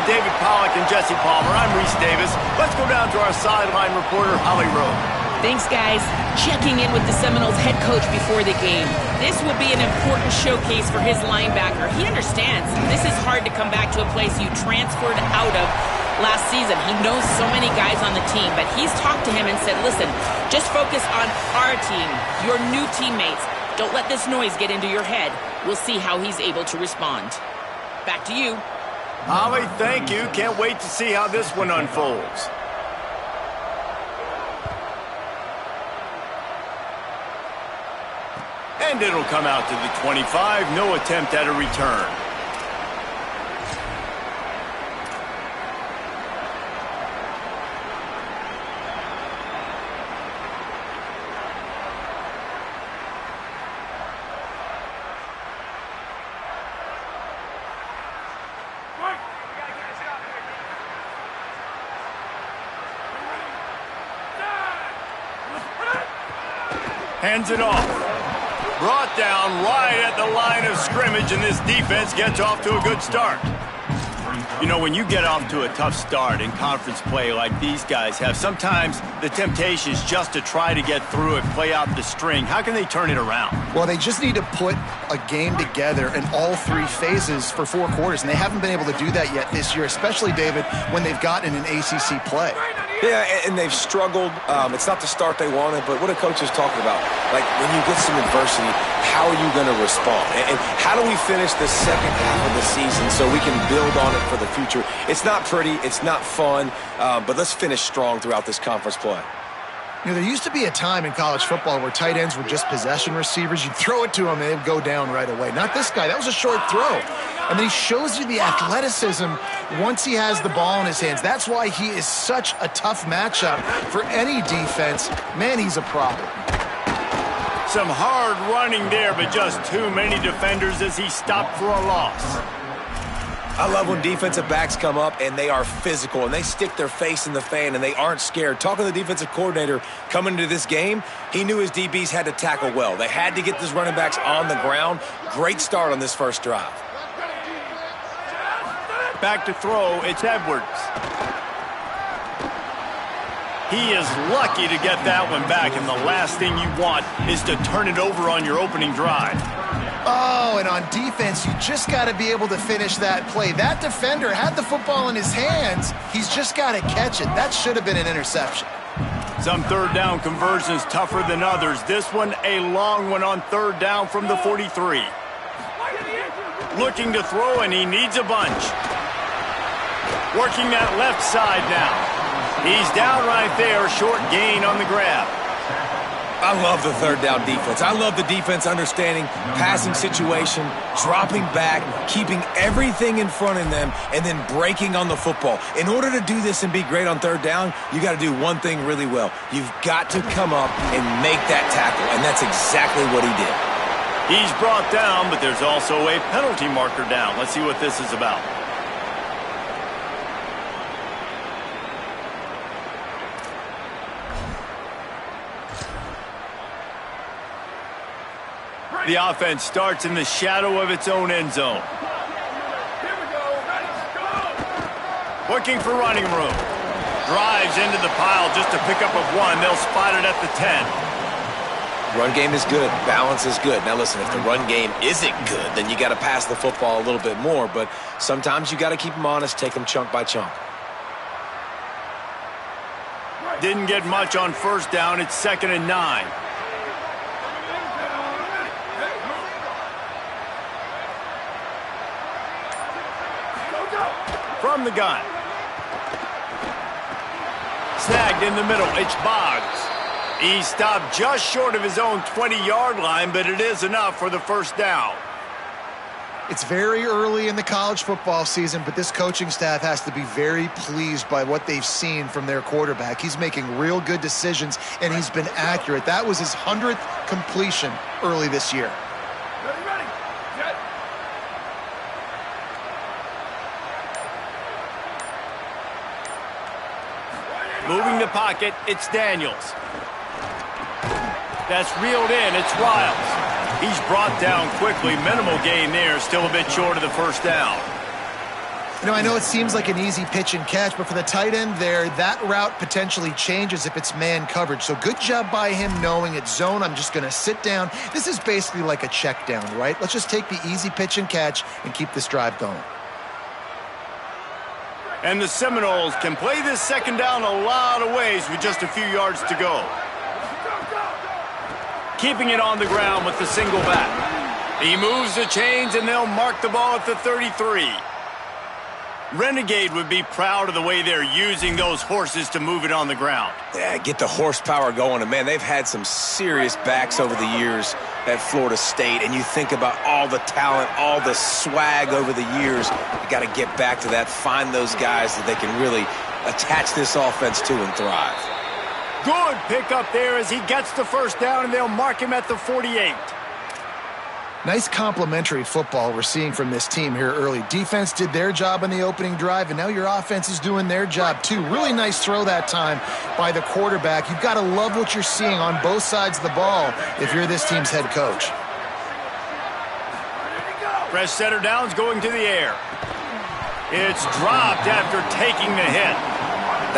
David Pollack and Jesse Palmer. I'm Reese Davis. Let's go down to our sideline reporter, Holly Rowe. Thanks, guys. Checking in with the Seminoles head coach before the game. This will be an important showcase for his linebacker. He understands this is hard to come back to a place you transferred out of last season. He knows so many guys on the team, but he's talked to him and said, listen, just focus on our team, your new teammates. Don't let this noise get into your head. We'll see how he's able to respond. Back to you. Holly, thank you. Can't wait to see how this one unfolds. And it'll come out to the 25. No attempt at a return. Hands it off. Brought down right at the line of scrimmage, and this defense gets off to a good start. You know, when you get off to a tough start in conference play like these guys have, sometimes the temptation is just to try to get through it, play out the string. How can they turn it around? Well, they just need to put a game together in all three phases for 4 quarters, and they haven't been able to do that yet this year, especially, David, when they've gotten an ACC play. Yeah, and they've struggled. It's not the start they wanted, but what a coach is talking about. Like, when you get some adversity, how are you going to respond? And how do we finish the second half of the season so we can build on it for the future? It's not pretty, it's not fun, but let's finish strong throughout this conference play. You know, there used to be a time in college football where tight ends were just possession receivers. You'd throw it to them, and they'd go down right away. Not this guy. That was a short throw. And then he shows you the athleticism once he has the ball in his hands. That's why he is such a tough matchup for any defense. Man, he's a problem. Some hard running there, but just too many defenders as he stopped for a loss. I love when defensive backs come up and they are physical and they stick their face in the fan and they aren't scared. Talking to the defensive coordinator coming into this game, he knew his DBs had to tackle well. They had to get these running backs on the ground. Great start on this first drive. Back to throw, it's Edwards. He is lucky to get that one back, and the last thing you want is to turn it over on your opening drive. Oh, and on defense, you just got to be able to finish that play. That defender had the football in his hands. He's just got to catch it. That should have been an interception. Some third down conversions tougher than others. This one, a long one on third down from the 43. Looking to throw, and he needs a bunch. Working that left side now. He's down right there, short gain on the grab. I love the third down defense. I love the defense understanding passing situation, dropping back, keeping everything in front of them, and then breaking on the football. In order to do this and be great on third down, you got to do one thing really well. You've got to come up and make that tackle, and that's exactly what he did. He's brought down, but there's also a penalty marker down. Let's see what this is about. The offense starts in the shadow of its own end zone. Looking for running room. Drives into the pile just to pick up of one. They'll spot it at the 10. Run game is good. Balance is good. Now listen, if the run game isn't good, then you got to pass the football a little bit more. But sometimes you got to keep them honest, take them chunk by chunk. Didn't get much on first down. It's 2nd and 9. From the gun. Snagged in the middle. It's Boggs. He stopped just short of his own 20-yard line, but it is enough for the first down. It's very early in the college football season, but this coaching staff has to be very pleased by what they've seen from their quarterback. He's making real good decisions, and he's been accurate. That was his 100th completion early this year. Moving the pocket, it's Daniels. That's reeled in, it's Wiles. He's brought down quickly. Minimal gain there, still a bit short of the first down. I know it seems like an easy pitch and catch, but for the tight end there, that route potentially changes if it's man coverage. So good job by him knowing it's zone. I'm just going to sit down. This is basically like a check down, right? Let's just take the easy pitch and catch and keep this drive going. And the Seminoles can play this second down a lot of ways with just a few yards to go. Keeping it on the ground with the single back. He moves the chains, and they'll mark the ball at the 33. Renegade would be proud of the way they're using those horses to move it on the ground. Yeah, get the horsepower going. And, man, they've had some serious backs over the years at Florida State. And you think about all the talent, all the swag over the years. You got to get back to that, find those guys that they can really attach this offense to and thrive. Good pickup there as he gets the first down, and they'll mark him at the 48. Nice complementary football we're seeing from this team here early. Defense did their job on the opening drive, and now your offense is doing their job too. Really nice throw that time by the quarterback. You've got to love what you're seeing on both sides of the ball if you're this team's head coach. Fresh setter down's going to the air. It's dropped after taking the hit.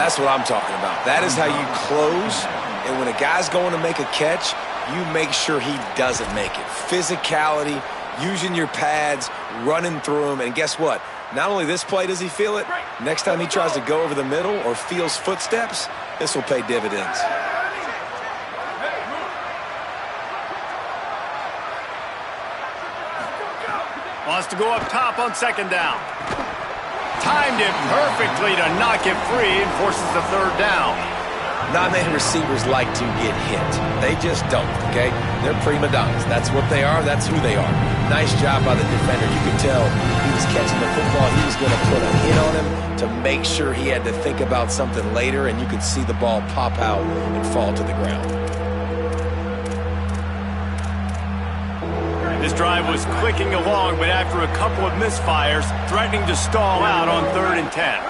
That's what I'm talking about. That is how you close, and when a guy's going to make a catch, you make sure he doesn't make it. Physicality, using your pads, running through them, and guess what? Not only this play does he feel it, next time he tries to go over the middle or feels footsteps, this will pay dividends. Wants to go up top on second down. Timed it perfectly to knock it free and forces the third down. Not many receivers like to get hit. They just don't, okay? They're prima donnas. That's what they are. That's who they are. Nice job by the defender. You could tell he was catching the football. He was going to put a hit on him to make sure he had to think about something later, and you could see the ball pop out and fall to the ground. This drive was clicking along, but after a couple of misfires, threatening to stall out on 3rd and 10.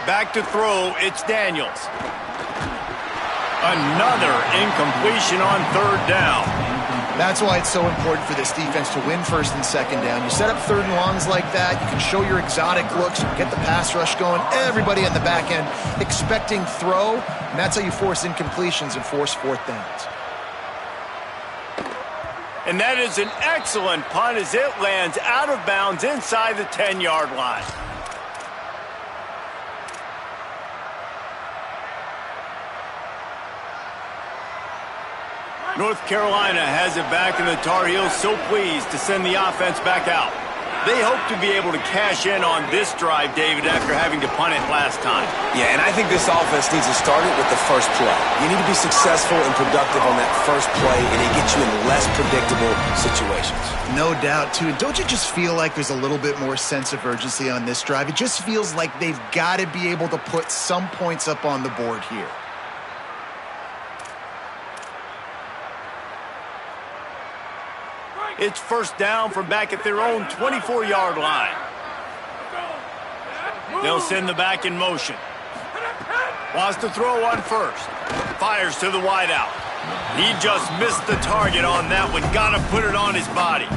Back to throw, it's Daniels. Another incompletion on 3rd down. That's why it's so important for this defense to win 1st and 2nd down. You set up 3rd and longs like that, you can show your exotic looks, you can get the pass rush going, everybody on the back end expecting throw, and that's how you force incompletions and force 4th downs. And that is an excellent punt as it lands out of bounds inside the 10-yard line. North Carolina has it back, and the Tar Heels so pleased to send the offense back out. They hope to be able to cash in on this drive, David, after having to punt it last time. Yeah, and I think this offense needs to start it with the first play. You need to be successful and productive on that first play, and it gets you in less predictable situations. No doubt, too. And don't you just feel like there's a little bit more sense of urgency on this drive? It just feels like they've got to be able to put some points up on the board here. It's first down from back at their own 24-yard line. They'll send the back in motion. Wants to throw on first. Fires to the wideout. He just missed the target on that one. Got to put it on his body.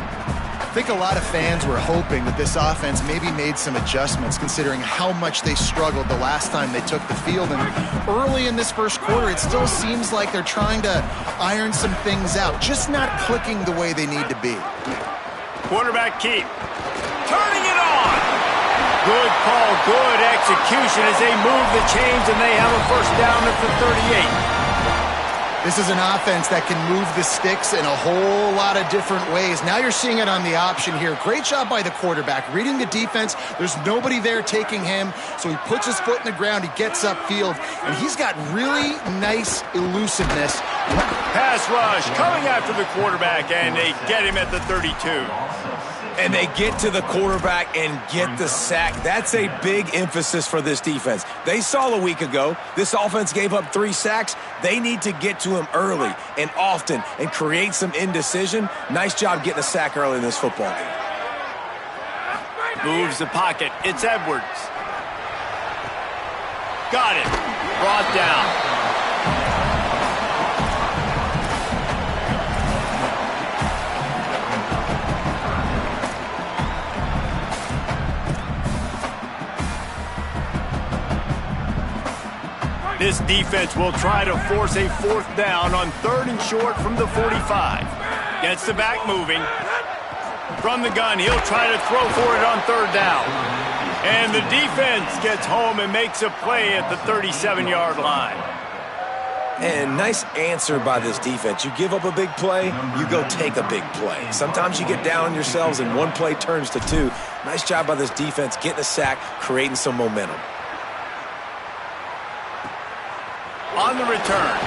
I think a lot of fans were hoping that this offense maybe made some adjustments considering how much they struggled the last time they took the field. And early in this first quarter, it still seems like they're trying to iron some things out, just not clicking the way they need to be. Quarterback keep. Turning it on. Good call, good execution as they move the chains, and they have a first down at the 38. This is an offense that can move the sticks in a whole lot of different ways. Now you're seeing it on the option here. Great job by the quarterback. Reading the defense, there's nobody there taking him, so he puts his foot in the ground, he gets upfield, and he's got really nice elusiveness. Pass rush coming after the quarterback, and they get him at the 32. And they get to the quarterback and get the sack. That's a big emphasis for this defense. They saw a week ago, this offense gave up 3 sacks. They need to get to him early and often and create some indecision. Nice job getting a sack early in this football game. Moves the pocket. It's Edwards. Got it. Brought down. This defense will try to force a 4th down on 3rd and short from the 45. Gets the back moving. From the gun, he'll try to throw for it on 3rd down. And the defense gets home and makes a play at the 37-yard line. And nice answer by this defense. You give up a big play, you go take a big play. Sometimes you get down on yourselves and one play turns to 2. Nice job by this defense getting a sack, creating some momentum. On the return,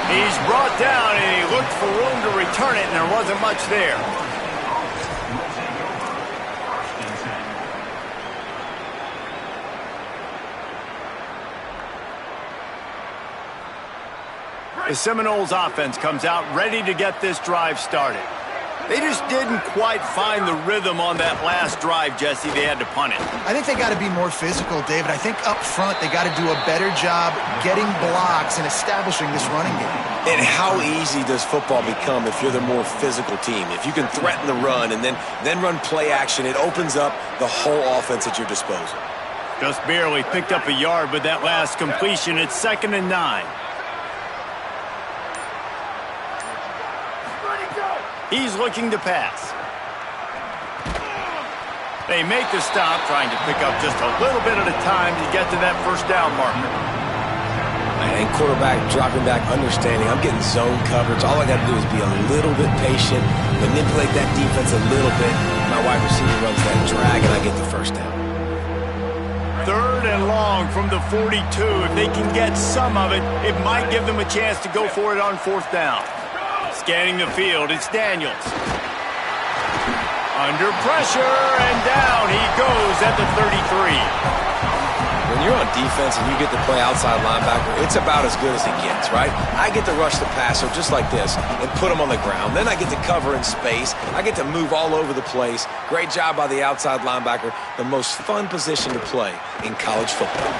he's brought down and he looked for room to return it, and there wasn't much there. The Seminoles offense comes out ready to get this drive started. They just didn't quite find the rhythm on that last drive, Jesse. They had to punt it. I think they got to be more physical, David. I think up front they got to do a better job getting blocks and establishing this running game. And how easy does football become if you're the more physical team? If you can threaten the run and then run play action, it opens up the whole offense at your disposal. Just barely picked up a yard with that last completion. It's 2nd and 9. He's looking to pass. They make the stop, trying to pick up just a little bit at a time to get to that 1st down marker. And quarterback dropping back, understanding I'm getting zone coverage. All I got to do is be a little bit patient, manipulate that defense a little bit. My wide receiver runs that drag, and I get the 1st down. 3rd and long from the 42. If they can get some of it, it might give them a chance to go for it on 4th down. Scanning the field, it's Daniels. Under pressure, and down he goes at the 33. When you're on defense and you get to play outside linebacker, it's about as good as it gets, right? I get to rush the passer just like this and put him on the ground. Then I get to cover in space. I get to move all over the place. Great job by the outside linebacker. The most fun position to play in college football.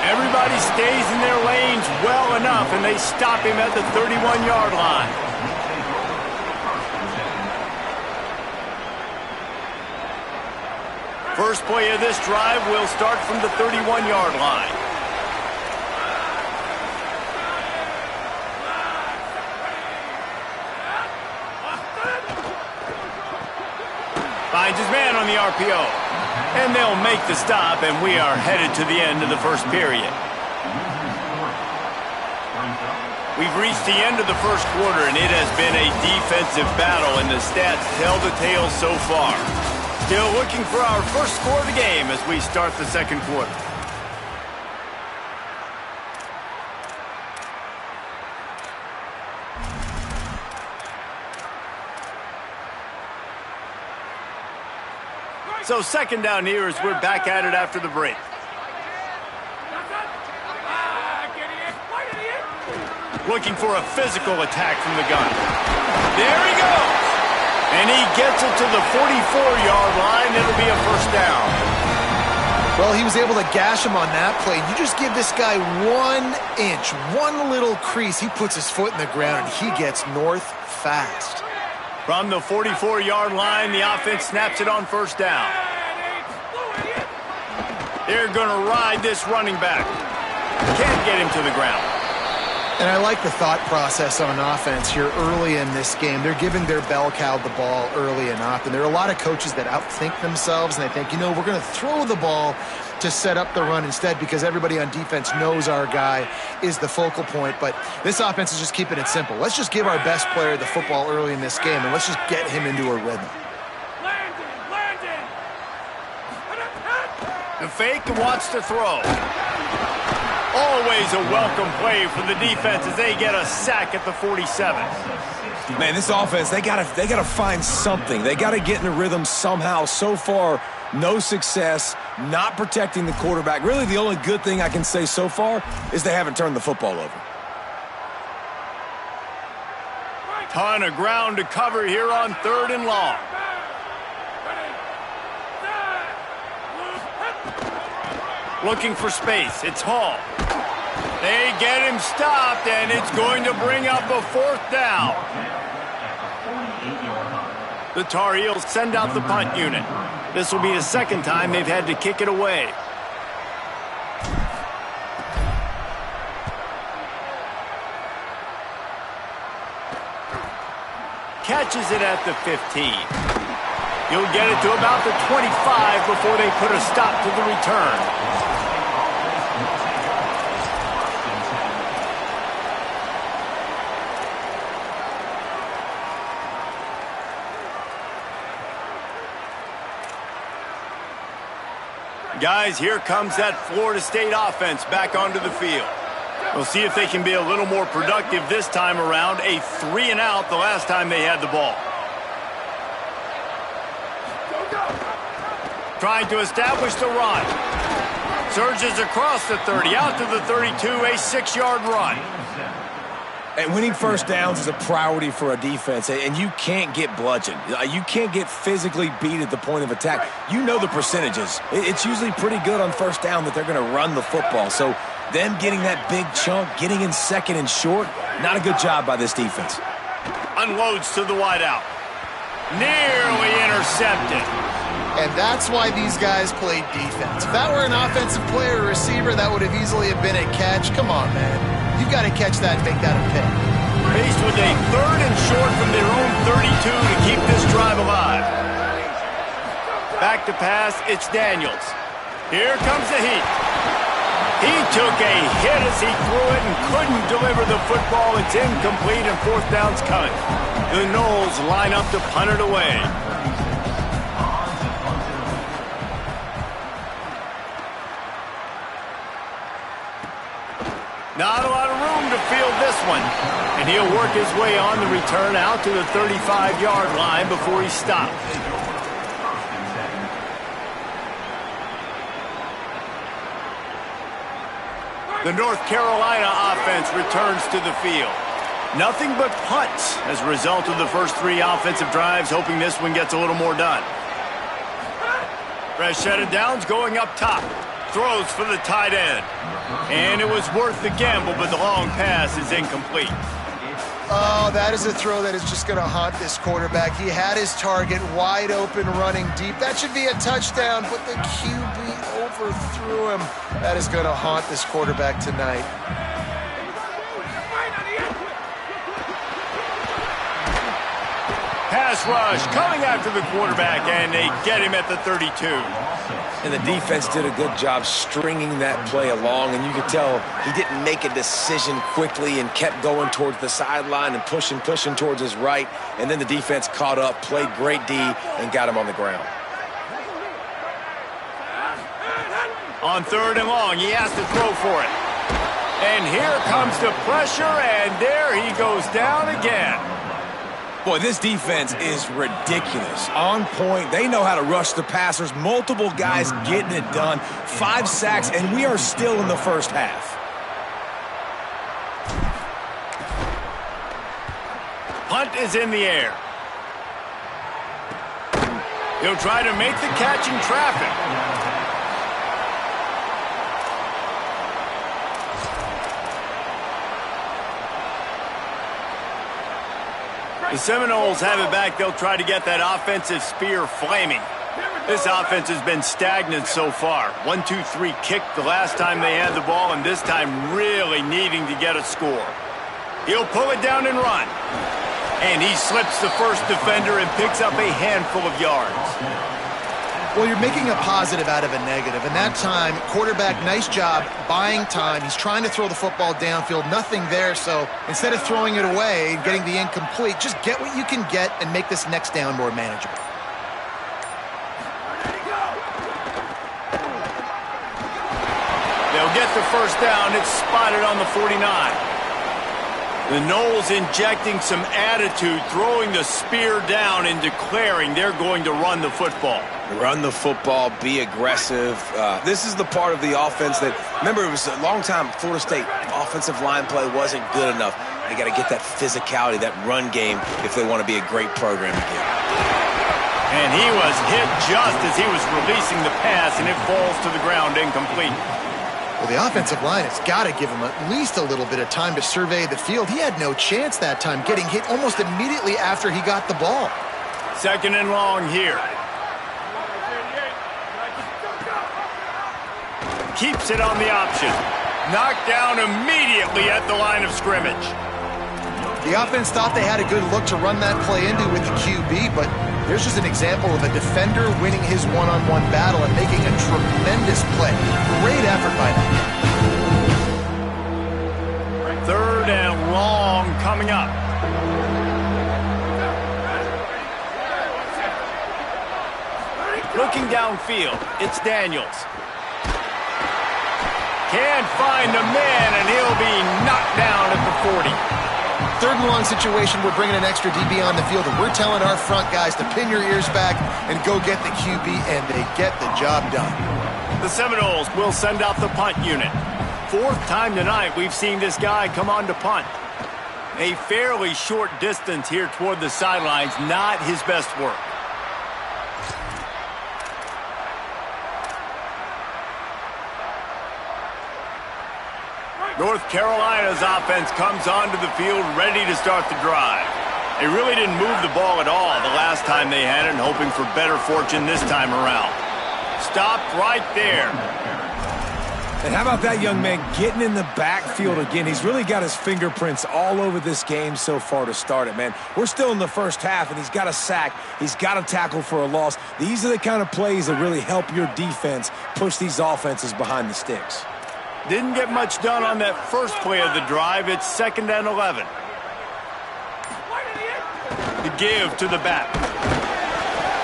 Everybody stays in their lanes well enough, and they stop him at the 31-yard line. First play of this drive will start from the 31-yard line. Finds his man on the RPO. And they'll make the stop, and we are headed to the end of the 1st period. We've reached the end of the 1st quarter, and it has been a defensive battle, and the stats tell the tale so far. Still looking for our first score of the game as we start the 2nd quarter. So 2nd down here as we're back at it after the break. Looking for a physical attack from the gun. There he goes. And he gets it to the 44-yard line. It'll be a 1st down. Well, he was able to gash him on that play. You just give this guy 1 inch, one little crease. He puts his foot in the ground, and he gets north fast. From the 44-yard line, the offense snaps it on 1st down. They're going to ride this running back. Can't get him to the ground. And I like the thought process on offense here early in this game. They're giving their bell cow the ball early enough. And there are a lot of coaches that outthink themselves, and they think, we're going to throw the ball to set up the run instead because everybody on defense knows our guy is the focal point. But this offense is just keeping it simple. Let's just give our best player the football early in this game, and let's just get him into a rhythm. The fake wants to throw. Always a welcome play for the defense as they get a sack at the 47. Man, this offense, they gotta find something. They gotta get in a rhythm somehow. So far, no success, not protecting the quarterback. Really, the only good thing I can say so far is they haven't turned the football over. Ton of ground to cover here on 3rd and long. Looking for space. It's Hall. They get him stopped, and it's going to bring up a 4th down. The Tar Heels send out the punt unit. This will be the 2nd time they've had to kick it away. catches it at the 15. He'll get it to about the 25 before they put a stop to the return. Guys, here comes that Florida State offense back onto the field. We'll see if they can be a little more productive this time around. A 3-and-out the last time they had the ball. Trying to establish the run. Surges across the 30, out to the 32, a 6-yard run. And winning first downs is a priority for a defense, and you can't get bludgeoned. You can't get physically beat at the point of attack. You know the percentages. It's usually pretty good on first down that they're going to run the football. So them getting that big chunk, getting in second and short, not a good job by this defense. Unloads to the wideout. Nearly intercepted. And that's why these guys played defense. If that were an offensive player or receiver, that would have easily have been a catch. Come on, man. You've got to catch that and make that a pick. Faced with a 3rd and short from their own 32 to keep this drive alive. Back to pass, it's Daniels. Here comes the heat. He took a hit as he threw it and couldn't deliver the football. It's incomplete and 4th down's coming. The Noles line up to punt it away. Not a lot of room to field this one. And he'll work his way on the return out to the 35-yard line before he stopped. The North Carolina offense returns to the field. Nothing but punts as a result of the first 3 offensive drives, hoping this one gets a little more done. Fresh set of downs going up top. Throws for the tight end. And it was worth the gamble, but the long pass is incomplete. Oh, that is a throw that is just going to haunt this quarterback. He had his target wide open, running deep. That should be a touchdown, but the QB overthrew him. That is going to haunt this quarterback tonight. Pass rush coming after the quarterback, and they get him at the 32. And the defense did a good job stringing that play along, and you could tell he didn't make a decision quickly and kept going towards the sideline and pushing towards his right, and then the defense caught up, played great D, and got him on the ground. On 3rd and long, he has to throw for it. And here comes the pressure, and there he goes down again. Boy, this defense is ridiculous. On point. They know how to rush the passers. Multiple guys getting it done. 5 sacks, and we are still in the first half. Punt is in the air. He'll try to make the catch in traffic. The Seminoles have it back. They'll try to get that offensive spear flaming. This offense has been stagnant so far. 1-2-3 kick the last time they had the ball, and this time really needing to get a score. He'll pull it down and run. And he slips the first defender and picks up a handful of yards. Well, you're making a positive out of a negative. And that time, quarterback, nice job buying time. He's trying to throw the football downfield. Nothing there. So instead of throwing it away and getting the incomplete, just get what you can get and make this next down more manageable. They'll get the first down. It's spotted on the 49. The Noles injecting some attitude, throwing the spear down and declaring they're going to run the football. Run the football, be aggressive. This is the part of the offense that, remember, it was a long time Florida State offensive line play wasn't good enough. They got to get that physicality, that run game, if they want to be a great program again. And he was hit just as he was releasing the pass, and it falls to the ground incomplete. Well, the offensive line has got to give him at least a little bit of time to survey the field. He had no chance that time, getting hit almost immediately after he got the ball. 2nd and long here. Keeps it on the option. Knocked down immediately at the line of scrimmage. The offense thought they had a good look to run that play into with the QB, but there's just an example of a defender winning his one-on-one battle and making a tremendous play. Great effort by them. 3rd and long coming up. Looking downfield, it's Daniels. Can't find the man, and he'll be knocked down at the 40. 3rd and long situation, we're bringing an extra DB on the field, and we're telling our front guys to pin your ears back and go get the QB, and they get the job done. The Seminoles will send out the punt unit. 4th time tonight we've seen this guy come on to punt. A fairly short distance here toward the sidelines, not his best work. North Carolina's offense comes onto the field ready to start the drive. They really didn't move the ball at all the last time they had it, and hoping for better fortune this time around. Stopped right there. And how about that young man getting in the backfield again? He's really got his fingerprints all over this game so far to start it, man. We're still in the first half, and he's got a sack. He's got a tackle for a loss. These are the kind of plays that really help your defense push these offenses behind the sticks. Didn't get much done on that first play of the drive. It's 2nd and 11. The give to the back.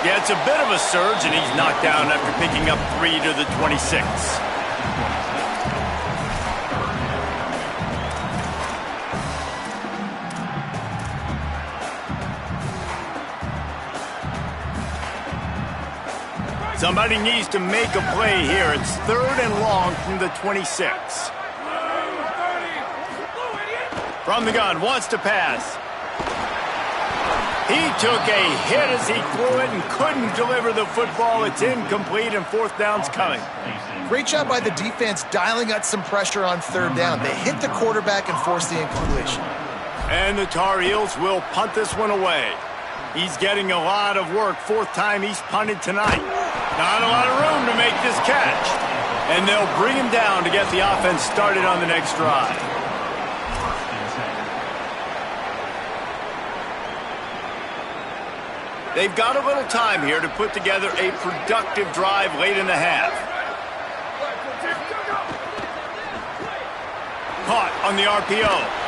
Yeah, it's a bit of a surge, and he's knocked down after picking up 3 to the 26. Somebody needs to make a play here. It's 3rd and long from the 26. From the gun, wants to pass. He took a hit as he threw it and couldn't deliver the football. It's incomplete, and 4th down's coming. Great job by the defense dialing up some pressure on 3rd down. They hit the quarterback and forced the incompletion. And the Tar Heels will punt this one away. He's getting a lot of work. 4th time he's punted tonight. Not a lot of room to make this catch. And they'll bring him down to get the offense started on the next drive. They've got a little time here to put together a productive drive late in the half. Caught on the RPO.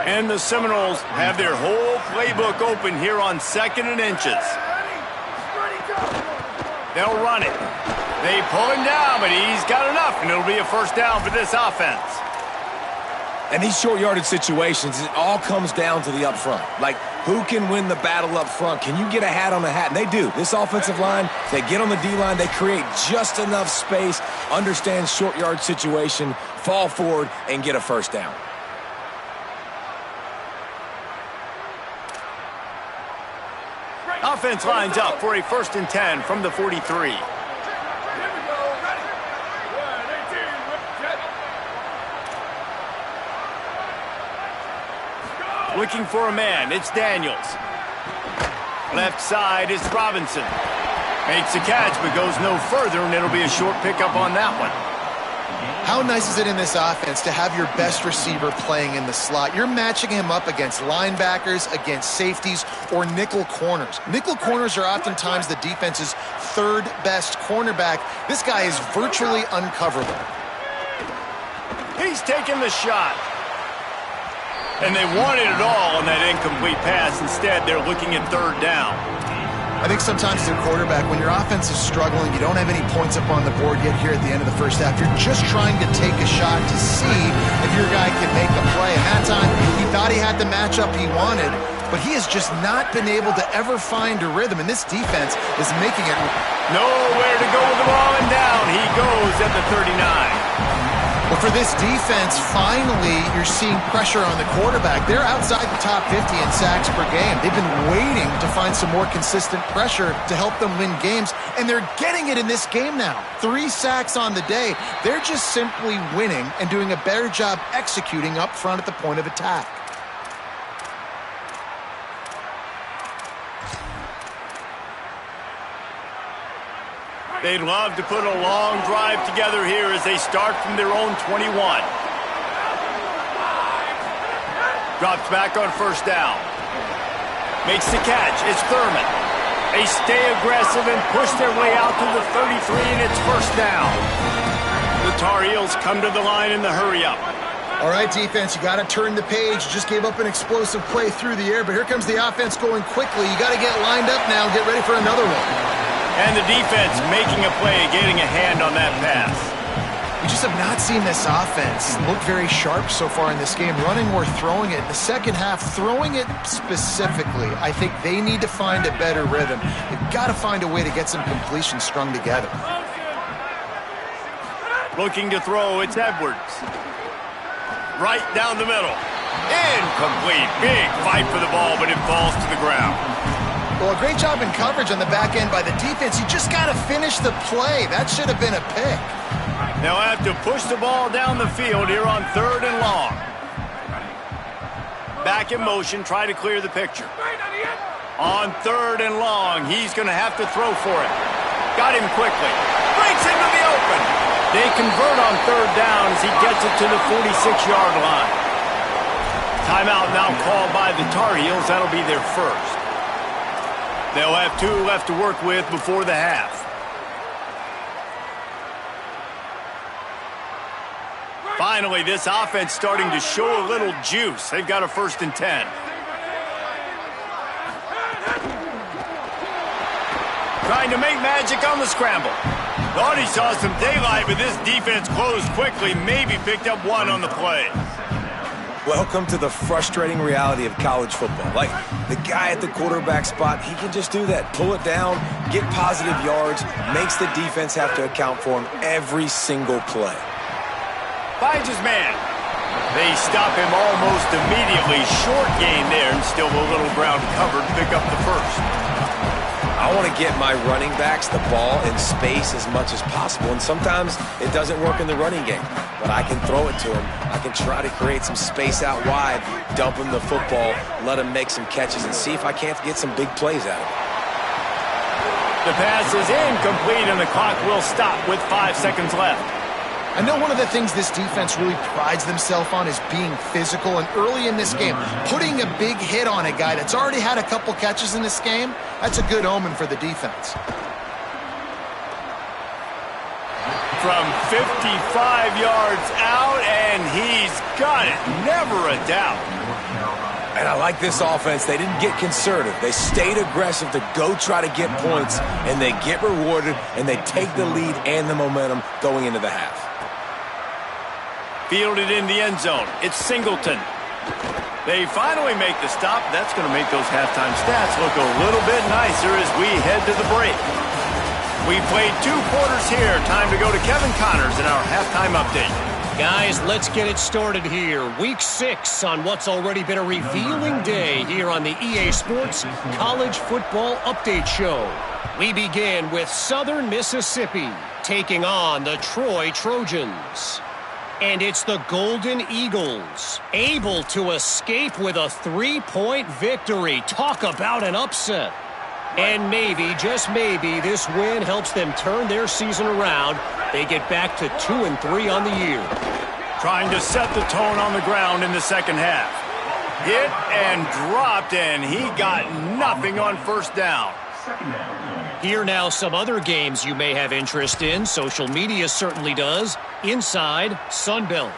And the Seminoles have their whole playbook open here on 2nd and inches. They'll run it. They pull him down, but he's got enough, and it'll be a 1st down for this offense. And these short yardage situations, it all comes down to the up front. Like, who can win the battle up front? Can you get a hat on a hat? And they do. This offensive line, they get on the D-line, they create just enough space, understand short yard situation, fall forward, and get a 1st down. Offense lines up for a 1st and 10 from the 43. Looking for a man, it's Daniels. Left side is Robinson. Makes a catch, but goes no further, and it'll be a short pickup on that one. How nice is it in this offense to have your best receiver playing in the slot? You're matching him up against linebackers, against safeties, or nickel corners. Nickel corners are oftentimes the defense's 3rd best cornerback. This guy is virtually uncoverable. He's taking the shot. And they wanted it all on that incomplete pass. Instead, they're looking at 3rd down. I think sometimes as a quarterback, when your offense is struggling, you don't have any points up on the board yet here at the end of the first half. You're just trying to take a shot to see if your guy can make a play. And that time, he thought he had the matchup he wanted, but he has just not been able to ever find a rhythm. And this defense is making it. Nowhere to go with the ball, and down he goes at the 39. But for this defense, finally, you're seeing pressure on the quarterback. They're outside the top 50 in sacks per game. They've been waiting to find some more consistent pressure to help them win games, and they're getting it in this game now. 3 sacks on the day. They're just simply winning and doing a better job executing up front at the point of attack. They'd love to put a long drive together here as they start from their own 21. Drops back on first down. Makes the catch. It's Thurman. They stay aggressive and push their way out to the 33, and it's first down. The Tar Heels come to the line in the hurry-up. All right, defense, you got to turn the page. You just gave up an explosive play through the air, but here comes the offense going quickly. You got to get lined up now and get ready for another one. And the defense making a play, getting a hand on that pass. We just have not seen this offense look very sharp so far in this game, running or throwing it. In the second half, throwing it specifically, I think they need to find a better rhythm. They've got to find a way to get some completions strung together. Looking to throw, it's Edwards. Right down the middle. Incomplete. Big fight for the ball, but it falls to the ground. Well, a great job in coverage on the back end by the defense. You just got to finish the play. That should have been a pick. They'll have to push the ball down the field here on 3rd and long. Back in motion, try to clear the picture. On 3rd and long, he's going to have to throw for it. Got him quickly. Breaks into the open. They convert on 3rd down as he gets it to the 46-yard line. Timeout now called by the Tar Heels. That'll be their first. They'll have 2 left to work with before the half. Finally, this offense starting to show a little juice. They've got a 1st and 10. Trying to make magic on the scramble. Thought he saw some daylight, but this defense closed quickly, maybe picked up 1 on the play. Welcome to the frustrating reality of college football. Like, the guy at the quarterback spot, he can just do that. Pull it down, get positive yards, makes the defense have to account for him every single play. Finds his man. They stop him almost immediately. Short gain there and still a little ground covered to pick up the first. I want to get my running backs the ball in space as much as possible, and sometimes it doesn't work in the running game, but I can throw it to him. I can try to create some space out wide, dump him the football, let him make some catches, and see if I can't get some big plays out of it. The pass is incomplete, and the clock will stop with 5 seconds left. I know one of the things this defense really prides themselves on is being physical, and early in this game, putting a big hit on a guy that's already had a couple catches in this game, that's a good omen for the defense. From 55 yards out, and he's got it. Never a doubt. And I like this offense. They didn't get conservative. They stayed aggressive to go try to get points, and they get rewarded, and they take the lead and the momentum going into the half. Fielded in the end zone. It's Singleton. They finally make the stop. That's going to make those halftime stats look a little bit nicer as we head to the break. We played 2 quarters here. Time to go to Kevin Connors in our halftime update. Guys, let's get it started here. Week 6 on what's already been a revealing day here on the EA Sports College Football Update Show. We begin with Southern Mississippi taking on the Troy Trojans. And it's the Golden Eagles, able to escape with a 3-point victory. Talk about an upset. And maybe, just maybe, this win helps them turn their season around. They get back to 2-3 on the year. Trying to set the tone on the ground in the second half. Hit and dropped, and he got nothing on first down. Here now some other games you may have interest in. Social media certainly does. Inside Sunbelt.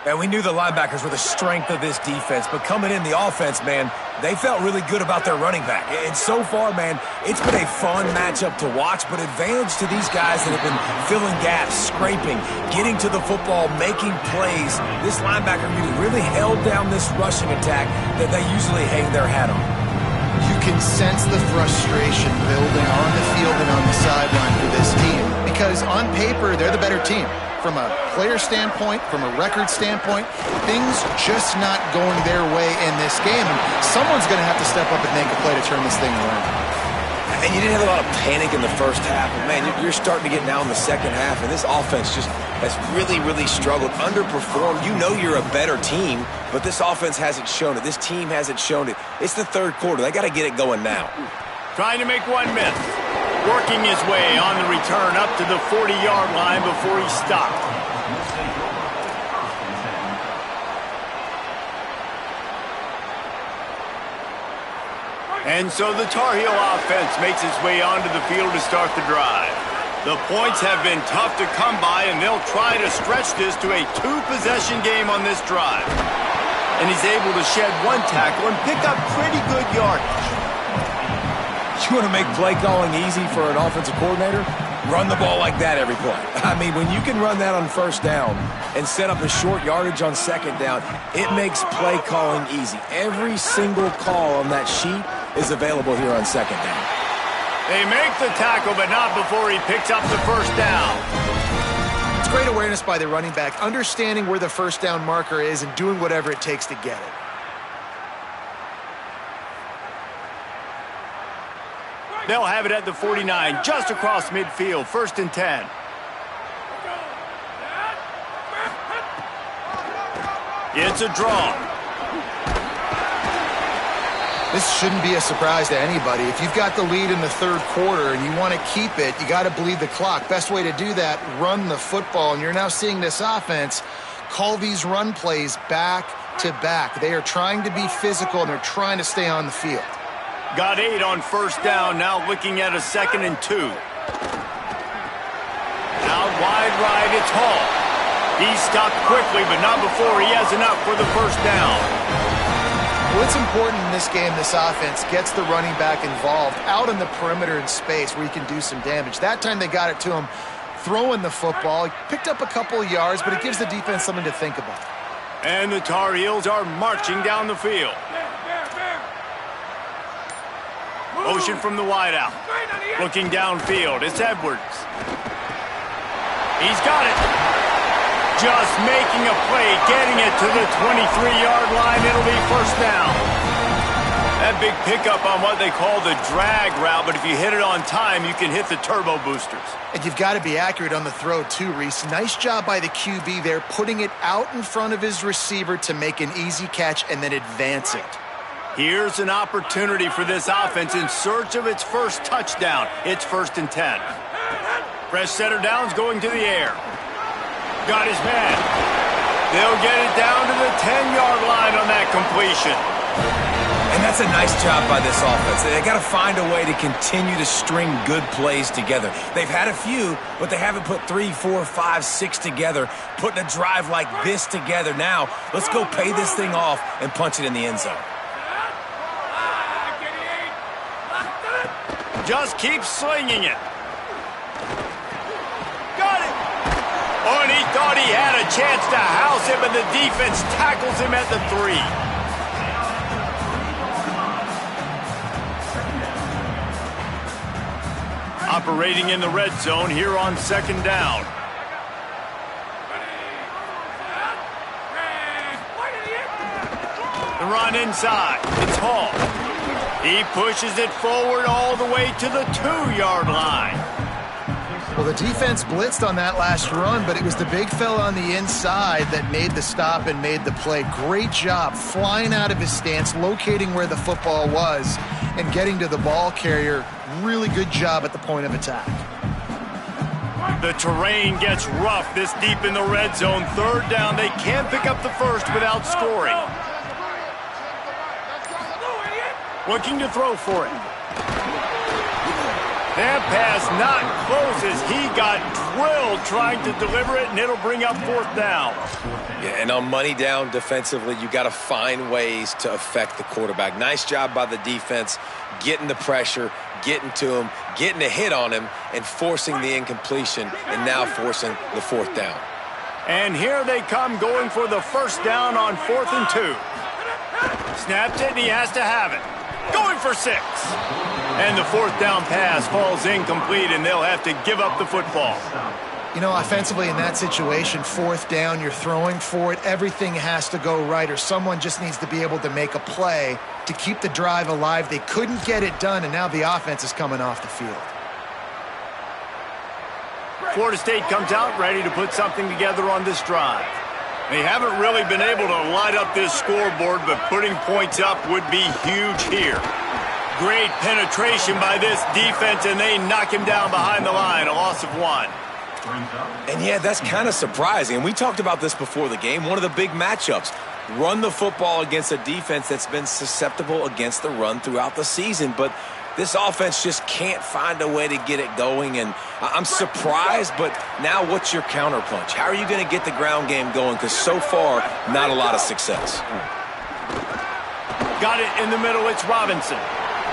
And we knew the linebackers were the strength of this defense, but coming in the offense, man, they felt really good about their running back. And so far, man, it's been a fun matchup to watch, but advantage to these guys that have been filling gaps, scraping, getting to the football, making plays. This linebacker really held down this rushing attack that they usually hang their hat on. You can sense the frustration building on the field and on the sideline for this team because on paper, they're the better team. From a player standpoint, from a record standpoint, things just not going their way in this game. And someone's going to have to step up and make a play to turn this thing around. And you didn't have a lot of panic in the first half. But, man, you're starting to get now in the second half, and this offense just has really, really struggled, underperformed. You know you're a better team, but this offense hasn't shown it. This team hasn't shown it. It's the third quarter. They got to get it going now. Trying to make one miss. Working his way on the return up to the 40-yard line before he stopped. And so the Tar Heel offense makes its way onto the field to start the drive. The points have been tough to come by, and they'll try to stretch this to a two-possession game on this drive. And he's able to shed one tackle and pick up pretty good yardage. You want to make play calling easy for an offensive coordinator? Run the ball like that every play. I mean, when you can run that on first down and set up a short yardage on second down, it makes play calling easy. Every single call on that sheet is available here on second down. They make the tackle, but not before he picks up the first down. It's great awareness by the running back, understanding where the first down marker is and doing whatever it takes to get it. They'll have it at the 49, just across midfield, 1st and 10. It's a draw. This shouldn't be a surprise to anybody. If you've got the lead in the third quarter and you want to keep it, you got to bleed the clock. Best way to do that, run the football. And you're now seeing this offense call these run plays back to back. They are trying to be physical, and they're trying to stay on the field. Got 8 on first down, now looking at a 2nd and 2. Out wide right, it's Hall. He's stopped quickly, but not before he has enough for the first down. Well, it's important in this game, this offense gets the running back involved out in the perimeter in space where he can do some damage. That time they got it to him throwing the football. He picked up a couple of yards, but it gives the defense something to think about. And the Tar Heels are marching down the field. Motion from the wideout. Looking downfield, it's Edwards. He's got it. Just making a play, getting it to the 23-yard line. It'll be first down. That big pickup on what they call the drag route, but if you hit it on time, you can hit the turbo boosters. And you've got to be accurate on the throw too, Reese. Nice job by the QB there, putting it out in front of his receiver to make an easy catch and then advance it. Here's an opportunity for this offense in search of its first touchdown. It's 1st and 10. Fresh setter downs going to the air. Got his man. They'll get it down to the 10-yard line on that completion. And that's a nice job by this offense. They got to find a way to continue to string good plays together. They've had a few, but they haven't put 3, 4, 5, 6 together, putting a drive like this together. Now, let's go pay this thing off and punch it in the end zone. Just keep slinging it. Got it. Oh, and he thought he had a chance to house him, and the defense tackles him at the 3. Operating in the red zone here on 2nd down. The run inside. It's Hall. He pushes it forward all the way to the 2-yard line. Well, the defense blitzed on that last run, but it was the big fella on the inside that made the stop and made the play. Great job flying out of his stance, locating where the football was, and getting to the ball carrier. Really good job at the point of attack. The terrain gets rough this deep in the red zone. 3rd down. They can't pick up the first without scoring. Looking to throw for it. That pass not close as he got drilled trying to deliver it, and it'll bring up 4th down. Yeah, and on money down defensively, you got to find ways to affect the quarterback. Nice job by the defense, getting the pressure, getting to him, getting a hit on him, and forcing the incompletion, and now forcing the 4th down. And here they come going for the first down on 4th and 2. Snapped it, and he has to have it. Going for 6. And the 4th down pass falls incomplete, and they'll have to give up the football. You know, offensively in that situation, 4th down, you're throwing for it. Everything has to go right, or someone just needs to be able to make a play to keep the drive alive. They couldn't get it done, and now the offense is coming off the field. Florida State comes out ready to put something together on this drive. They haven't really been able to light up this scoreboard, but putting points up would be huge here. Great penetration by this defense, and they knock him down behind the line, a loss of 1. And yeah, that's kind of surprising. And we talked about this before the game. One of the big matchups. Run the football against a defense that's been susceptible against the run throughout the season. But this offense just can't find a way to get it going. And I'm surprised, but now what's your counterpunch? How are you going to get the ground game going? Because so far, not a lot of success. Got it in the middle. It's Robinson.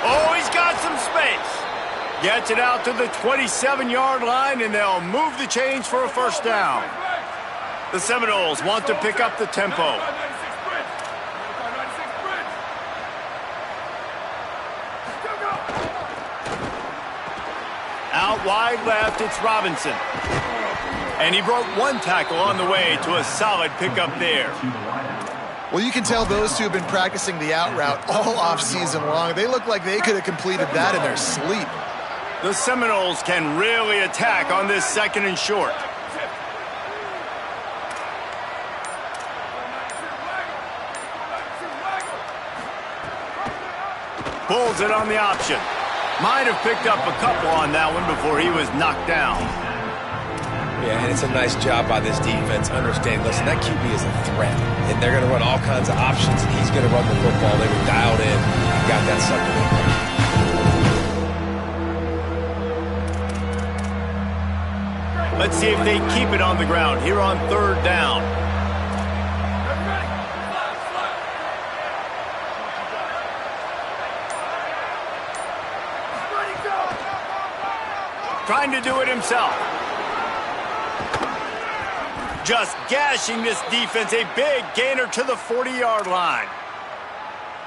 Oh, he's got some space. Gets it out to the 27-yard line, and they'll move the chains for a first down. The Seminoles want to pick up the tempo. Out wide left, it's Robinson. And he broke 1 tackle on the way to a solid pickup there. Well, you can tell those two have been practicing the out route all off-season long. They look like they could have completed that in their sleep. The Seminoles can really attack on this 2nd and short. Pulls it on the option. Might have picked up a couple on that one before he was knocked down. Yeah, and it's a nice job by this defense understanding, listen, that QB is a threat, and they're going to run all kinds of options, and he's going to run the football. They were dialed in and got that sucker in. Let's see if they keep it on the ground here on 3rd down. Trying to do it himself. Just gashing this defense, a big gainer to the 40-yard line.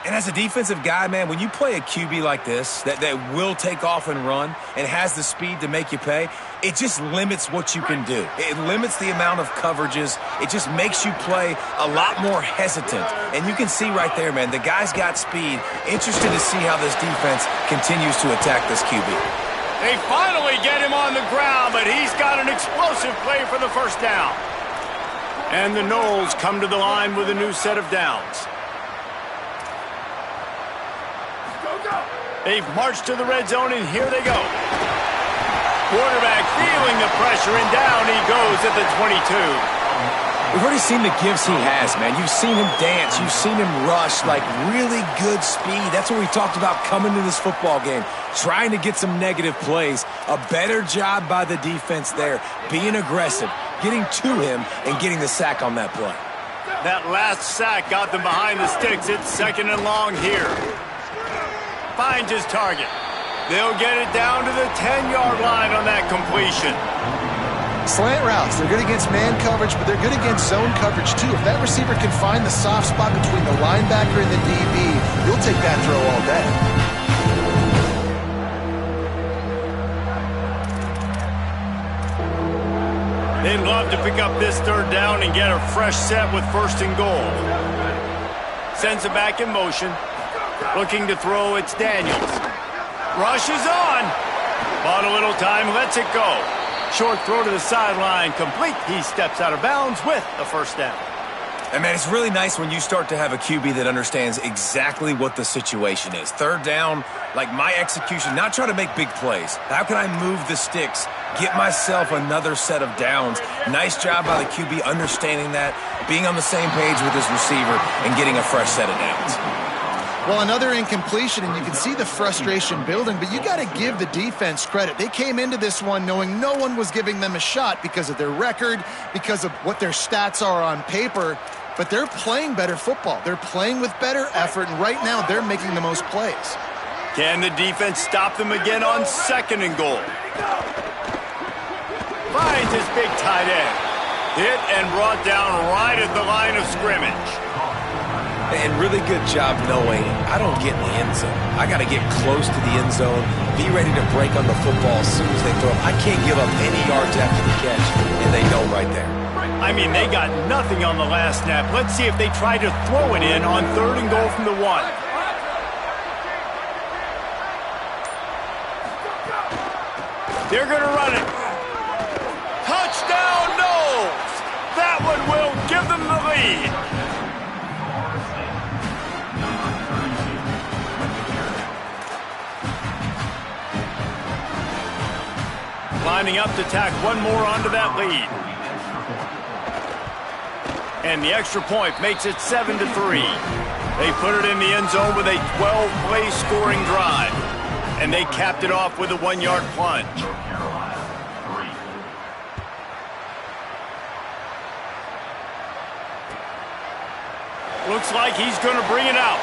And as a defensive guy, man, when you play a QB like this that will take off and run and has the speed to make you pay, it just limits what you can do. It limits the amount of coverages. It just makes you play a lot more hesitant. And you can see right there, man, the guy's got speed. Interested to see how this defense continues to attack this QB. They finally get him on the ground, but he's got an explosive play for the first down. And the Noles come to the line with a new set of downs. They've marched to the red zone, and here they go. Quarterback feeling the pressure, and down he goes at the 22. We've already seen the gifts he has, man. You've seen him dance. You've seen him rush, like really good speed. That's what we talked about coming to this football game, trying to get some negative plays. A better job by the defense there, being aggressive, getting to him, and getting the sack on that play. That last sack got them behind the sticks. It's 2nd and long here. Finds his target. They'll get it down to the 10-yard line on that completion. Slant routes, they're good against man coverage, but they're good against zone coverage too. If that receiver can find the soft spot between the linebacker and the DB, you'll take that throw all day. They'd love to pick up this 3rd down and get a fresh set with 1st and goal. Sends it back in motion. Looking to throw, it's Daniels. Rushes on. Bought a little time, lets it go. Short throw to the sideline, complete. He steps out of bounds with the first down. And, man, it's really nice when you start to have a QB that understands exactly what the situation is. 3rd down, like my execution, not try to make big plays. How can I move the sticks, get myself another set of downs? Nice job by the QB understanding that, being on the same page with his receiver, and getting a fresh set of downs. Well, another incompletion, and you can see the frustration building, but you got to give the defense credit. They came into this one knowing no one was giving them a shot because of their record, because of what their stats are on paper, but they're playing better football. They're playing with better effort, and right now they're making the most plays. Can the defense stop them again on 2nd and goal? Finds his big tight end. Hit and brought down right at the line of scrimmage. And really good job knowing I don't get in the end zone. I got to get close to the end zone, be ready to break on the football as soon as they throw it. I can't give up any yards after the catch, and they know right there. I mean, they got nothing on the last snap. Let's see if they try to throw it in on 3rd and goal from the 1. They're going to run it. Touchdown, Noles! That one will give them the lead. lining up to tack one more onto that lead. And the extra point makes it 7-3. They put it in the end zone with a 12-play scoring drive. And they capped it off with a 1-yard plunge. Looks like he's going to bring it out.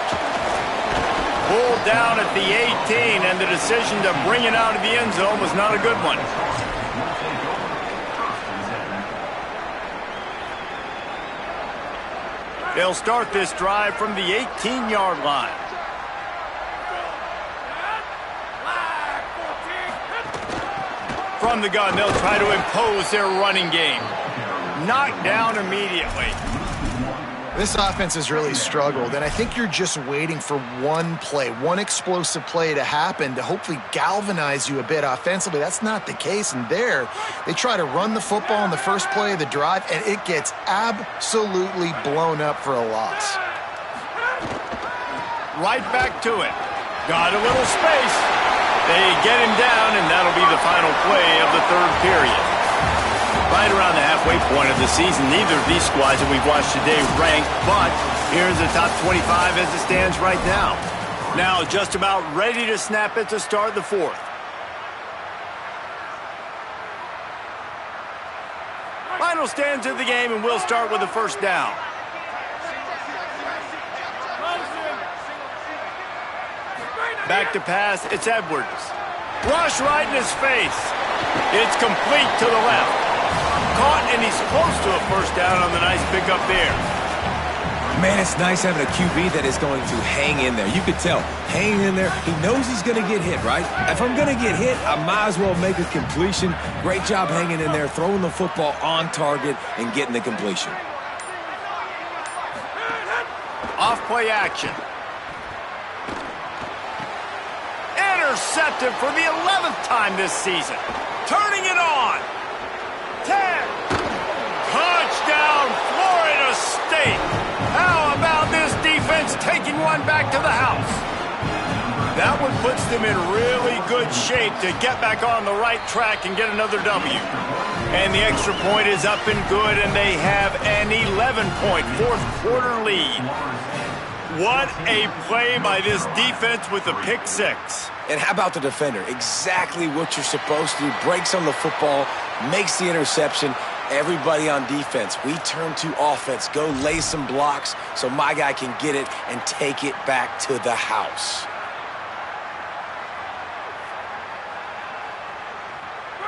Pulled down at the 18, and the decision to bring it out of the end zone was not a good one. They'll start this drive from the 18-yard line. From the gun, they'll try to impose their running game. Knocked down immediately. This offense has really struggled, and I think you're just waiting for one play, one explosive play to happen to hopefully galvanize you a bit offensively. That's not the case, and there, they try to run the football in the first play of the drive, and it gets absolutely blown up for a loss. Right back to it. Got a little space. They get him down, and that'll be the final play of the third period. Right around the halfway point of the season, neither of these squads that we've watched today rank, but here's the top 25 as it stands right now. Now just about ready to snap it to start the fourth. Final stands of the game, and we'll start with the first down. Back to pass, it's Edwards. Rush right in his face. It's complete to the left. Caught, and he's close to a first down on the nice pickup there. Man, it's nice having a QB that is going to hang in there. You could tell, hanging in there, he knows he's going to get hit, right? If I'm going to get hit, I might as well make a completion. Great job hanging in there, throwing the football on target and getting the completion. Off-play action. Intercepted for the 11th time this season. Turning it on. 10. Touchdown, Florida State. How about this defense taking one back to the house? That one puts them in really good shape to get back on the right track and get another W. And the extra point is up and good, and they have an 11-point fourth-quarter lead. What a play by this defense with the pick six. And how about the defender? Exactly what you're supposed to do. Breaks on the football, makes the interception. Everybody on defense, we turn to offense. Go lay some blocks so my guy can get it and take it back to the house.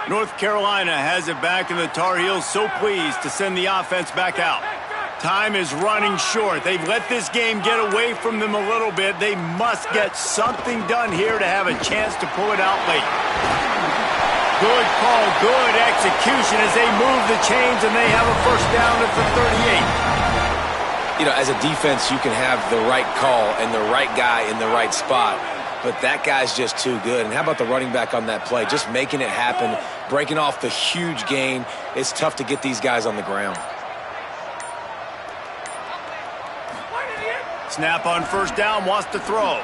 North Carolina has it back, and the Tar Heels so pleased to send the offense back out. Time is running short. They've let this game get away from them a little bit. They must get something done here to have a chance to pull it out late. Good call, good execution as they move the chains, and they have a first down at the 38. You know, as a defense, you can have the right call and the right guy in the right spot, but that guy's just too good. And how about the running back on that play? Just making it happen, breaking off the huge gain. It's tough to get these guys on the ground. Snap on first down, wants to throw.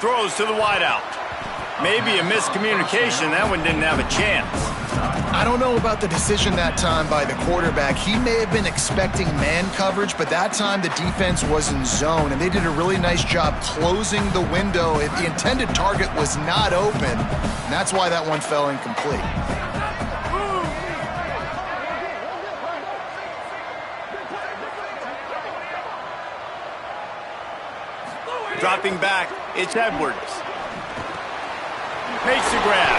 Throws to the wideout. Maybe a miscommunication. That one didn't have a chance. I don't know about the decision that time by the quarterback. He may have been expecting man coverage, but that time the defense was in zone, and they did a really nice job closing the window. The intended target was not open, and that's why that one fell incomplete. Dropping back, it's Edwards. Makes the grab.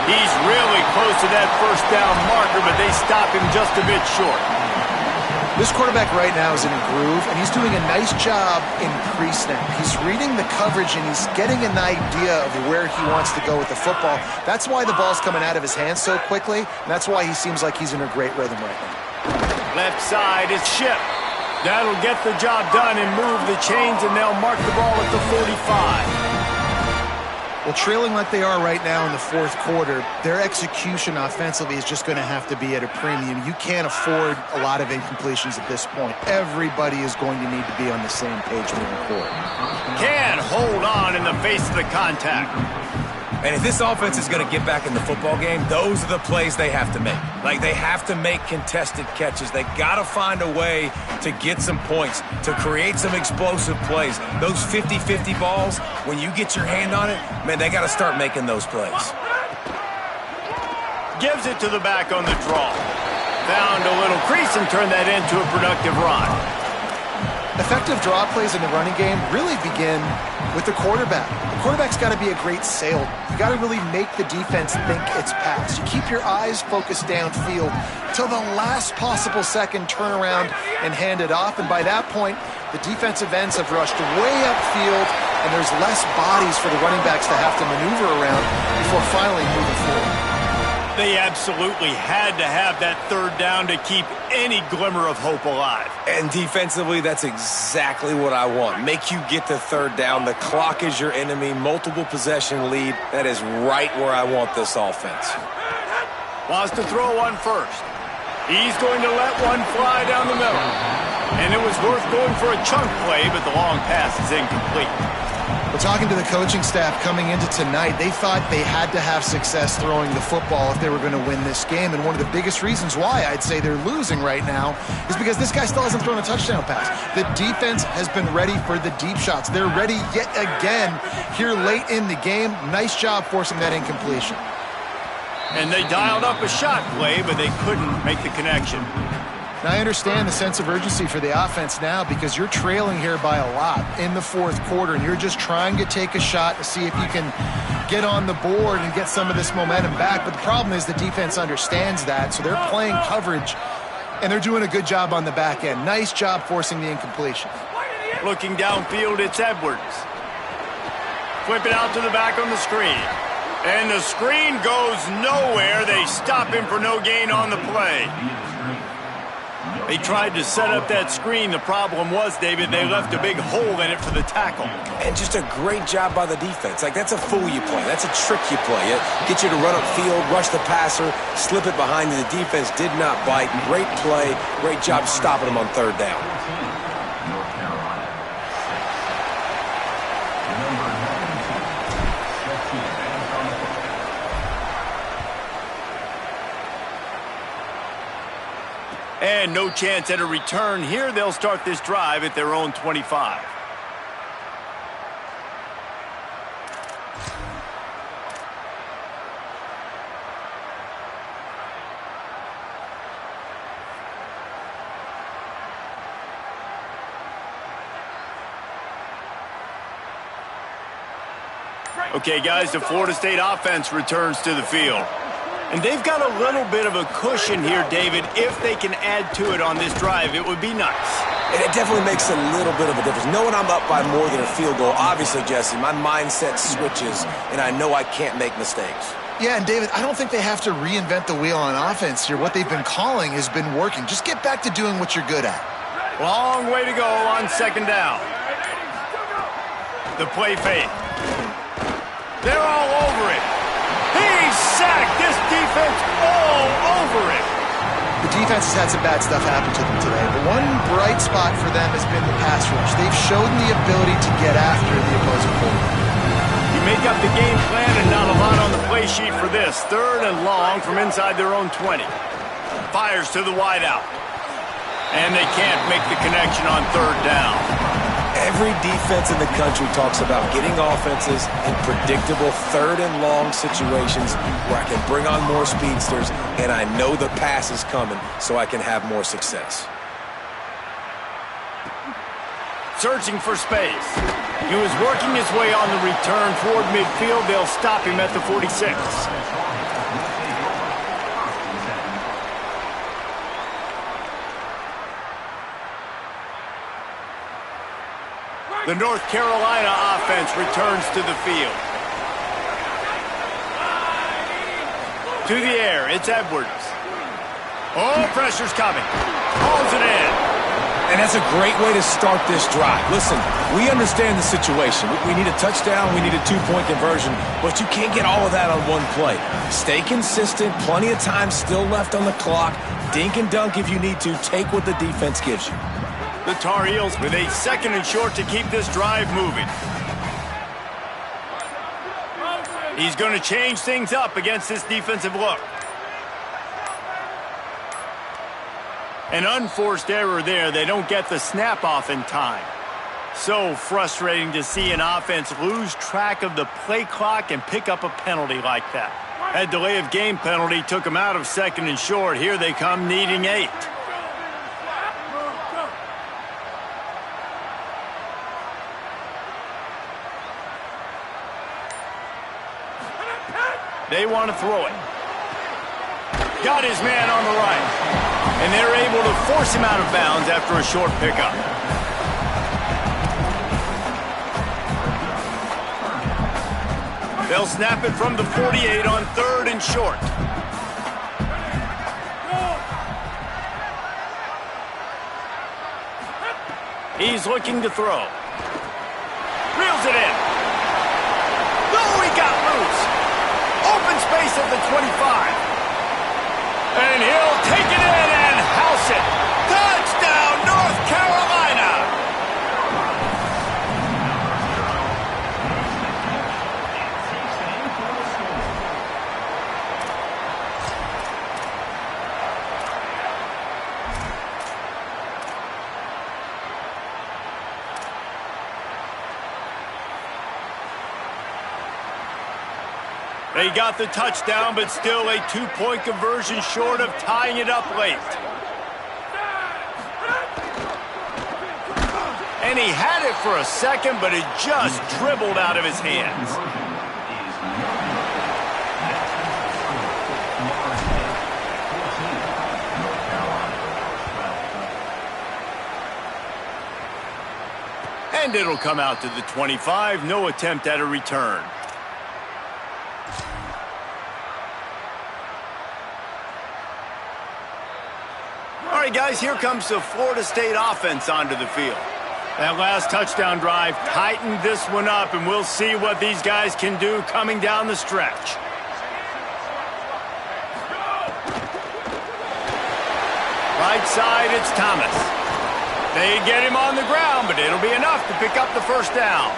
He's really close to that first down marker, but they stop him just a bit short. This quarterback right now is in a groove, and he's doing a nice job in pre-snap. He's reading the coverage, and he's getting an idea of where he wants to go with the football. That's why the ball's coming out of his hands so quickly, and that's why he seems like he's in a great rhythm right now. Left side is Ship. That'll get the job done and move the chains, and they'll mark the ball at the 45. Well, trailing like they are right now in the fourth quarter, their execution offensively is just going to have to be at a premium. You can't afford a lot of incompletions at this point. Everybody is going to need to be on the same page moving forward. Can hold on in the face of the contact. And if this offense is going to get back in the football game, those are the plays they have to make. Like, they have to make contested catches. They got to find a way to get some points, to create some explosive plays. Those 50-50 balls, when you get your hand on it, man, they got to start making those plays. Gives it to the back on the draw. Found a little crease and turned that into a productive run. Effective draw plays in the running game really begin with the quarterback. The quarterback's got to be a great salesman. You got to really make the defense think it's pass. You keep your eyes focused downfield till the last possible second, turn around and hand it off. And by that point, the defensive ends have rushed way upfield, and there's less bodies for the running backs to have to maneuver around before finally moving forward. They absolutely had to have that third down to keep any glimmer of hope alive. And defensively, that's exactly what I want. Make you get to third down. The clock is your enemy. Multiple possession lead. That is right where I want this offense. Wants to throw one first. He's going to let one fly down the middle. And it was worth going for a chunk play, but the long pass is incomplete. Well, talking to the coaching staff coming into tonight, they thought they had to have success throwing the football if they were going to win this game. And one of the biggest reasons why I'd say they're losing right now is because this guy still hasn't thrown a touchdown pass. The defense has been ready for the deep shots. They're ready yet again here late in the game. Nice job forcing that incompletion. And they dialed up a shot play, but they couldn't make the connection. Now, I understand the sense of urgency for the offense now because you're trailing here by a lot in the fourth quarter, and you're just trying to take a shot to see if you can get on the board and get some of this momentum back. But the problem is the defense understands that, so they're playing coverage, and they're doing a good job on the back end. Nice job forcing the incompletion. Looking downfield, it's Edwards. Flip it out to the back on the screen. And the screen goes nowhere. They stop him for no gain on the play. They tried to set up that screen. The problem was, David, they left a big hole in it for the tackle. And just a great job by the defense. Like, that's a fool you play. That's a trick you play. It gets you to run upfield, rush the passer, slip it behind you. The defense did not bite. Great play. Great job stopping them on third down. And no chance at a return here. They'll start this drive at their own 25. Okay, guys, the Florida State offense returns to the field. And they've got a little bit of a cushion here, David. If they can add to it on this drive, it would be nice. And it definitely makes a little bit of a difference. Knowing I'm up by more than a field goal, obviously, Jesse, my mindset switches, and I know I can't make mistakes. Yeah, and David, I don't think they have to reinvent the wheel on offense here. What they've been calling has been working. Just get back to doing what you're good at. Long way to go on second down. The play fake. They're all over it. He's sacked. This defense all over it. The defense has had some bad stuff happen to them today, but one bright spot for them has been the pass rush. They've shown the ability to get after the opposing quarterback. You make up the game plan and not a lot on the play sheet for this. Third and long from inside their own 20. Fires to the wideout. And they can't make the connection on third down. Every defense in the country talks about getting offenses in predictable third and long situations where I can bring on more speedsters and I know the pass is coming so I can have more success. Searching for space. He was working his way on the return toward midfield. They'll stop him at the 46. The North Carolina offense returns to the field. To the air, it's Edwards. Oh, pressure's coming. Hauls it in. And that's a great way to start this drive. Listen, we understand the situation. We need a touchdown, we need a two-point conversion, but you can't get all of that on one play. Stay consistent, plenty of time still left on the clock. Dink and dunk if you need to. Take what the defense gives you. The Tar Heels with a second and short to keep this drive moving. He's going to change things up against this defensive look. An unforced error there. They don't get the snap off in time. So frustrating to see an offense lose track of the play clock and pick up a penalty like that. That delay of game penalty took them out of 2nd and short. Here they come needing 8. They want to throw it. Got his man on the right. And they're able to force him out of bounds after a short pickup. They'll snap it from the 48 on 3rd and short. He's looking to throw. Reels it in. Oh, he got loose. Open space at the 25. And he'll take it in and house it. Touchdown, North Carolina! They got the touchdown, but still a 2-point conversion short of tying it up late. And he had it for a second, but it just dribbled out of his hands. And it'll come out to the 25. No attempt at a return. All right, guys, here comes the Florida State offense onto the field. That last touchdown drive tightened this one up, and we'll see what these guys can do coming down the stretch. Right side, it's Thomas. They get him on the ground, but it'll be enough to pick up the first down.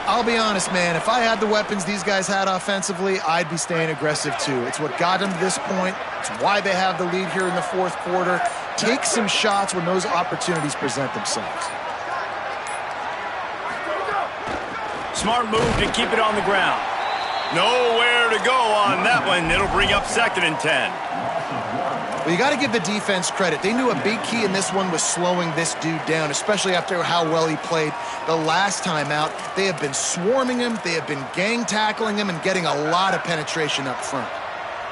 I'll be honest, man, if I had the weapons these guys had offensively, I'd be staying aggressive too. It's what got them to this point. It's why they have the lead here in the 4th quarter. Take some shots when those opportunities present themselves. Smart move to keep it on the ground. Nowhere to go on that one. It'll bring up 2nd and 10. Well, you got to give the defense credit. They knew a big key in this one was slowing this dude down, especially after how well he played the last time out. They have been swarming him. They have been gang tackling him and getting a lot of penetration up front.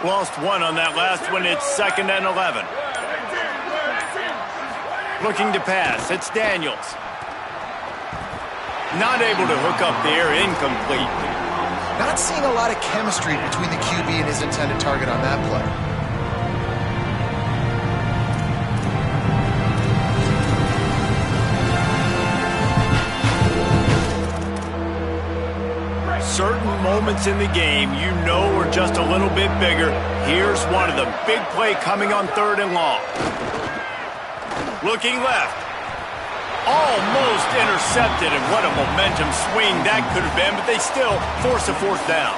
Lost one on that last one. It's 2nd and 11. Looking to pass. It's Daniels. Not able to hook up there. Incomplete. Not seeing a lot of chemistry between the QB and his intended target on that play. Certain moments in the game you know are just a little bit bigger. Here's one of the big play coming on 3rd and long. Looking left. Almost intercepted, and what a momentum swing that could have been, but they still force a 4th down.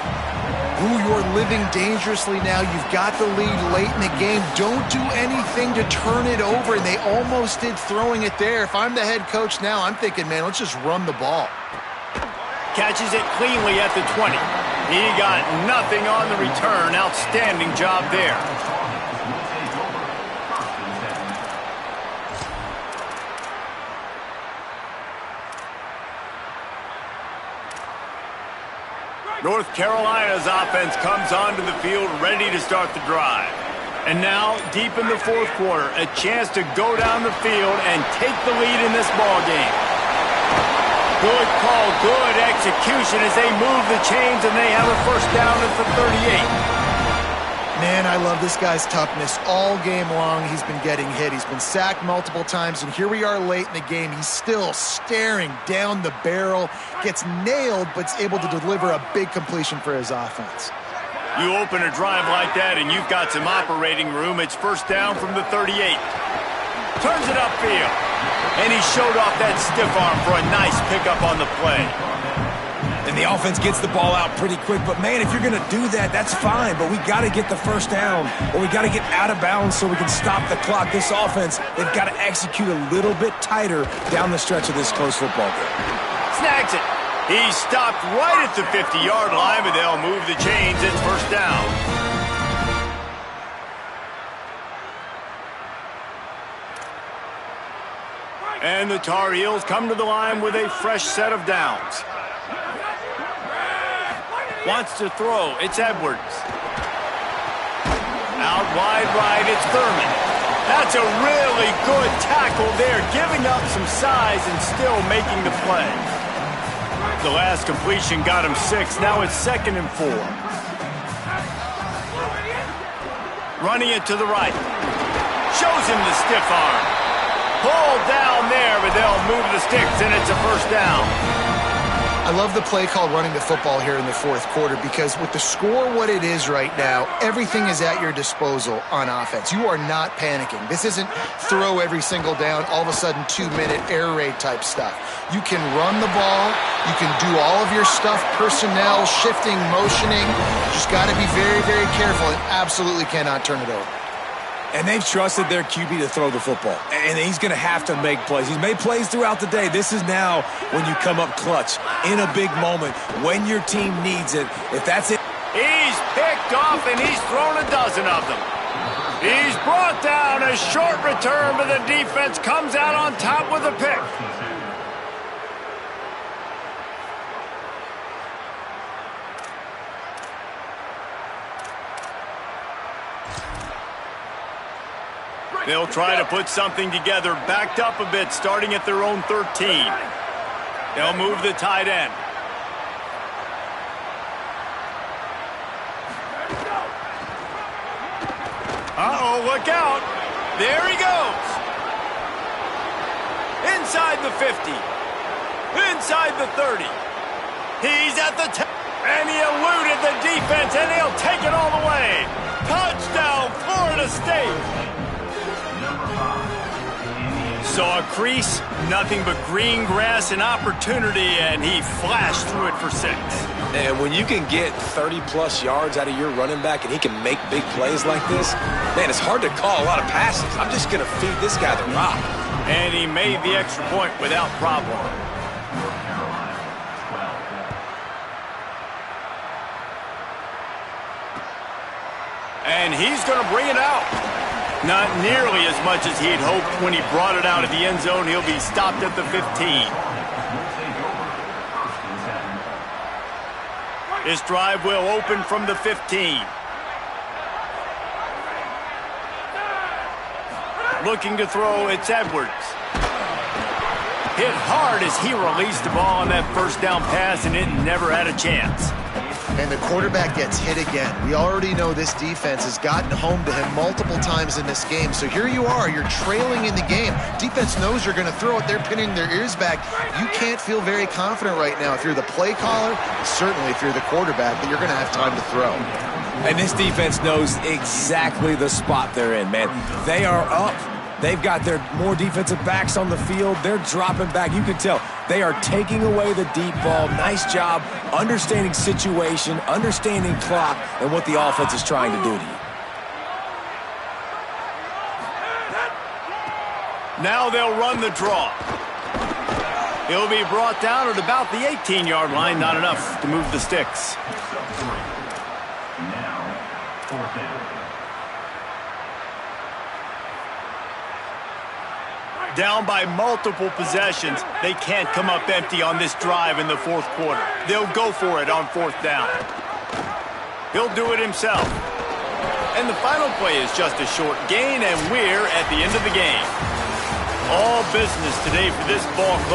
Ooh, you're living dangerously now. You've got the lead late in the game. Don't do anything to turn it over, and they almost did throwing it there. If I'm the head coach now, I'm thinking, man, let's just run the ball. Catches it cleanly at the 20. He got nothing on the return. Outstanding job there. North Carolina's offense comes onto the field ready to start the drive. And now, deep in the 4th quarter, a chance to go down the field and take the lead in this ball game. Good call, good execution as they move the chains, and they have a first down at the 38. Man, I love this guy's toughness. All game long, he's been getting hit. He's been sacked multiple times, and here we are late in the game. He's still staring down the barrel, gets nailed, but is able to deliver a big completion for his offense. You open a drive like that, and you've got some operating room. It's first down from the 38. Turns it upfield. And he showed off that stiff arm for a nice pickup on the play. And the offense gets the ball out pretty quick. But, man, if you're going to do that, that's fine. But we got to get the first down, or we got to get out of bounds so we can stop the clock. This offense, they've got to execute a little bit tighter down the stretch of this close football game. Snags it. He's stopped right at the 50-yard line, but they'll move the chains. It's first down. And the Tar Heels come to the line with a fresh set of downs. Wants to throw. It's Edwards. Out wide right, it's Thurman. That's a really good tackle there, giving up some size and still making the play. The last completion got him 6. Now it's 2nd and 4. Running it to the right. Shows him the stiff arm. Pulled down there, but they'll move the sticks, and it's a first down. I love the play call running the football here in the fourth quarter because with the score what it is right now, everything is at your disposal on offense. You are not panicking. This isn't throw every single down, all of a sudden 2-minute air raid type stuff. You can run the ball. You can do all of your stuff, personnel, shifting, motioning. Just got to be very, very careful and absolutely cannot turn it over. And they've trusted their QB to throw the football. And he's going to have to make plays. He's made plays throughout the day. This is now when you come up clutch in a big moment when your team needs it. If that's it. He's picked off, and he's thrown a dozen of them. He's brought down a short return, but the defense comes out on top with a pick. They'll try to put something together, backed up a bit, starting at their own 13. They'll move the tight end. Uh-oh, look out. There he goes. Inside the 50. Inside the 30. He's at the 10. And he eluded the defense, and he'll take it all the way. Touchdown, Florida State. Saw a crease, nothing but green grass and opportunity, and he flashed through it for 6. And when you can get 30-plus yards out of your running back and he can make big plays like this, man, it's hard to call a lot of passes. I'm just going to feed this guy the rock. And he made the extra point without problem. And he's going to bring it out. Not nearly as much as he'd hoped when he brought it out of the end zone. He'll be stopped at the 15. This drive will open from the 15. Looking to throw, it's Edwards. Hit hard as he released the ball on that first down pass, and it never had a chance. And the quarterback gets hit again. We already know this defense has gotten home to him multiple times in this game. So here you are, you're trailing in the game. Defense knows you're going to throw it. They're pinning their ears back. You can't feel very confident right now if you're the play caller, certainly if you're the quarterback, that you're going to have time to throw. And this defense knows exactly the spot they're in, man. They are up. They've got their more defensive backs on the field. They're dropping back. You can tell they are taking away the deep ball. Nice job understanding situation, understanding clock, and what the offense is trying to do to you. Now they'll run the draw. He'll be brought down at about the 18-yard line. Not enough to move the sticks. Down by multiple possessions, they can't come up empty on this drive in the fourth quarter. They'll go for it on 4th down. He'll do it himself. And the final play is just a short gain, and we're at the end of the game. All business today for this ball club.